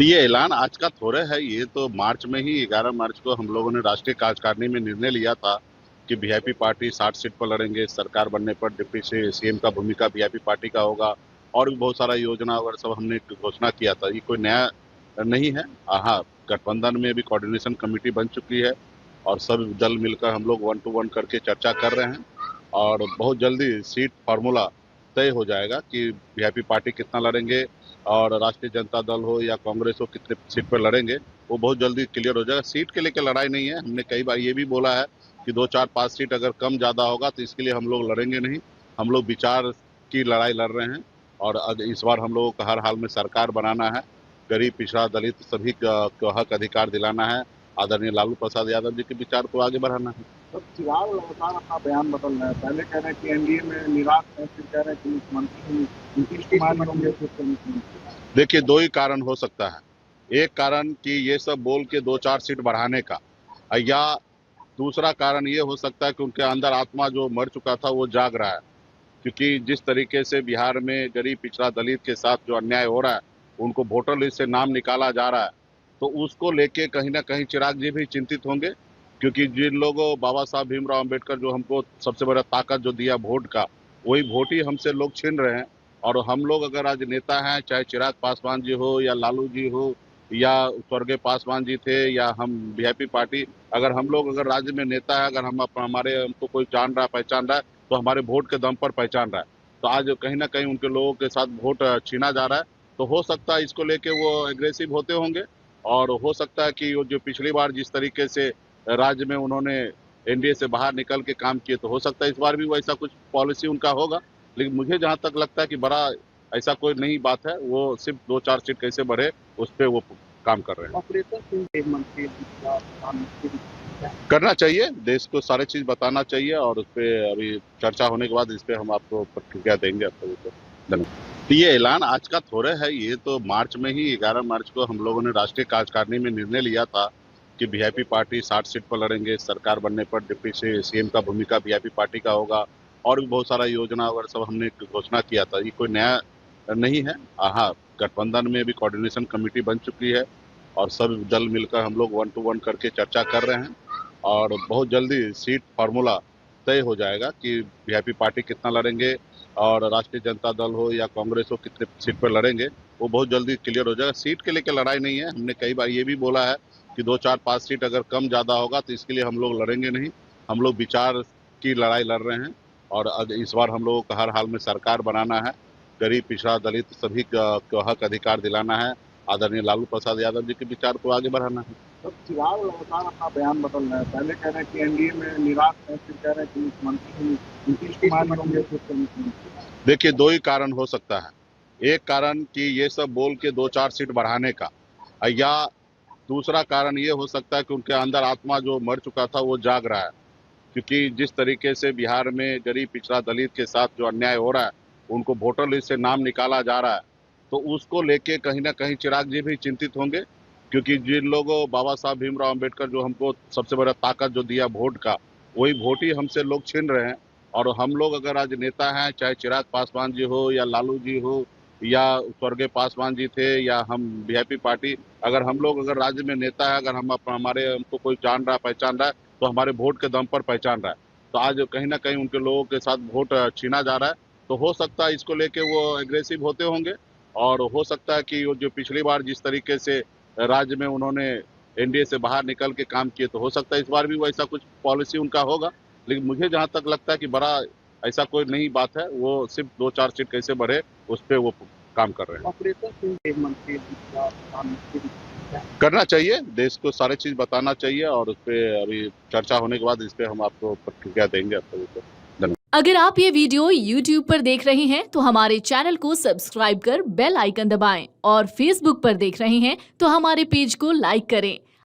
ये ऐलान आज का थोड़े है, ये तो मार्च में ही 11 मार्च को हम लोगों ने राष्ट्रीय कार्यकारिणी में निर्णय लिया था कि वीआईपी पार्टी 60 सीट पर लड़ेंगे। सरकार बनने पर डिप्टी सीएम का भूमिका वीआईपी पार्टी का होगा और भी बहुत सारा योजना वगैरह सब हमने घोषणा किया था। ये कोई नया नहीं है। हाँ, गठबंधन में भी कोऑर्डिनेशन कमेटी बन चुकी है और सब दल मिलकर हम लोग 1 to 1 करके चर्चा कर रहे हैं और बहुत जल्दी सीट फार्मूला तय हो जाएगा कि वीआईपी पार्टी कितना लड़ेंगे और राष्ट्रीय जनता दल हो या कांग्रेस हो कितने सीट पर लड़ेंगे, वो बहुत जल्दी क्लियर हो जाएगा। सीट के लेकर लड़ाई नहीं है। हमने कई बार ये भी बोला है कि 2, 4, 5 सीट अगर कम ज्यादा होगा तो इसके लिए हम लोग लड़ेंगे नहीं। हम लोग विचार की लड़ाई लड़ रहे हैं और इस बार हम लोगों को हर हाल में सरकार बनाना है। गरीब, पिछड़ा, दलित सभी को हक अधिकार दिलाना है। आदरणीय लालू प्रसाद यादव जी के विचार को आगे बढ़ाना है। तो फिलहाल लगातार अपना बयान बदल रहा है। पहले कह रहे हैं कि एनडीए में निराश है, फिर कह रहे हैं कि मुख्यमंत्री नीतीश कुमार बनोगे, फिर तो मुख्यमंत्री। देखिए, 2 ही कारण हो सकता है। एक कारण कि ये सब बोल के 2, 4 सीट बढ़ाने का, या दूसरा कारण ये हो सकता है कि उनके अंदर आत्मा जो मर चुका था वो जाग रहा है। क्योंकि जिस तरीके से बिहार में गरीब, पिछड़ा, दलित के साथ जो अन्याय हो रहा है, उनको वोटर लिस्ट से नाम निकाला जा रहा है, तो उसको लेके कहीं ना कहीं चिराग जी भी चिंतित होंगे। क्योंकि जिन लोगों बाबा साहब भीमराव अंबेडकर जो हमको सबसे बड़ा ताकत जो दिया वोट का, वही वोट ही हमसे लोग छीन रहे हैं। और हम लोग अगर आज नेता हैं, चाहे चिराग पासवान जी हो या लालू जी हो या स्वर्गीय पासवान जी थे या हम वीआईपी पार्टी, अगर राज्य में नेता है, अगर हमारे हमको कोई जान रहा है, पहचान रहा है, तो हमारे वोट के दम पर पहचान रहा है। तो आज कहीं ना कहीं उनके लोगों के साथ वोट छीना जा रहा है। तो हो सकता है इसको लेके वो एग्रेसिव होते होंगे और हो सकता है कि वो जो पिछली बार जिस तरीके से राज्य में उन्होंने एनडीए से बाहर निकल के काम किए, तो हो सकता है इस बार भी वैसा कुछ पॉलिसी उनका होगा। लेकिन मुझे जहां तक लगता है कि बड़ा ऐसा कोई नई बात है, वो सिर्फ 2, 4 सीट कैसे बढ़े उस पर वो काम कर रहे हैं। ऑपरेशन मंत्री करना चाहिए, देश को सारी चीज बताना चाहिए और उस पर अभी चर्चा होने के बाद इस पे हम आपको प्रतिक्रिया देंगे। तो ये ऐलान आज का थोड़े है, ये तो मार्च में ही 11 मार्च को हम लोगों ने राष्ट्रीय कार्यकारिणी में निर्णय लिया था कि वीआईपी पार्टी 60 सीट पर लड़ेंगे। सरकार बनने पर डिप्टी सीएम का भूमिका वीआईपी पार्टी का होगा और भी बहुत सारा योजना वगैरह सब हमने घोषणा किया था। ये कोई नया नहीं है। हाँ, गठबंधन में भी कोऑर्डिनेशन कमेटी बन चुकी है और सब दल मिलकर हम लोग 1 to 1 करके चर्चा कर रहे हैं और बहुत जल्दी सीट फार्मूला तय हो जाएगा कि वीआईपी पार्टी कितना लड़ेंगे और राष्ट्रीय जनता दल हो या कांग्रेस हो कितने सीट पर लड़ेंगे, वो बहुत जल्दी क्लियर हो जाएगा। सीट के लेकर लड़ाई नहीं है। हमने कई बार ये भी बोला है कि 2, 4, 5 सीट अगर कम ज्यादा होगा तो इसके लिए हम लोग लड़ेंगे नहीं। हम लोग विचार की लड़ाई लड़ रहे हैं और इस बार हम लोगों को हर हाल में सरकार बनाना है। गरीब, पिछड़ा, दलित सभी को हक अधिकार दिलाना है। आदरणीय लालू प्रसाद यादव जी के विचार को आगे बढ़ाना है। तो फिलहाल लगातार अपना बयान बदल रहा है। पहले कह रहे हैं कि एनडीए में निराश है, फिर कह रहे हैं कि मुख्यमंत्री नीतीश कुमार बनोगे, फिर तो मुख्यमंत्री। देखिए, 2 ही कारण हो सकता है। एक कारण कि ये सब बोल के 2, 4 सीट बढ़ाने का, या दूसरा कारण ये हो सकता है कि उनके अंदर आत्मा जो मर चुका था वो जाग रहा है। क्योंकि जिस तरीके से बिहार में गरीब, पिछड़ा, दलित के साथ जो अन्याय हो रहा है, उनको वोटर लिस्ट से नाम निकाला जा रहा है, तो उसको लेके कहीं ना कहीं चिराग जी भी चिंतित होंगे। क्योंकि जिन लोगों बाबा साहब भीमराव अंबेडकर जो हमको सबसे बड़ा ताकत जो दिया वोट का, वही वोट ही हमसे लोग छीन रहे हैं। और हम लोग अगर आज नेता हैं, चाहे चिराग पासवान जी हो या लालू जी हो या स्वर्गीय पासवान जी थे या हम वीआईपी पार्टी, अगर राज्य में नेता है, हमारे हमको कोई जान रहा है, पहचान रहा है, तो हमारे वोट के दम पर पहचान रहा है। तो आज कहीं ना कहीं उनके लोगों के साथ वोट छीना जा रहा है। तो हो सकता है इसको लेके वो एग्रेसिव होते होंगे और हो सकता है कि वो जो पिछली बार जिस तरीके से राज्य में उन्होंने एनडीए से बाहर निकल के काम किए, तो हो सकता है इस बार भी वैसा कुछ पॉलिसी उनका होगा। लेकिन मुझे जहां तक लगता है कि बड़ा ऐसा कोई नई बात है, वो सिर्फ 2, 4 सीट कैसे बढ़े उस पर वो काम कर रहे हैं। ऑपरेशन मंत्री करना चाहिए, देश को सारी चीज बताना चाहिए और उस पर अभी चर्चा होने के बाद इस पे हम आपको प्रतिक्रिया देंगे। अगर आप ये वीडियो YouTube पर देख रहे हैं तो हमारे चैनल को सब्सक्राइब कर बेल आइकन दबाएं और Facebook पर देख रहे हैं तो हमारे पेज को लाइक करें।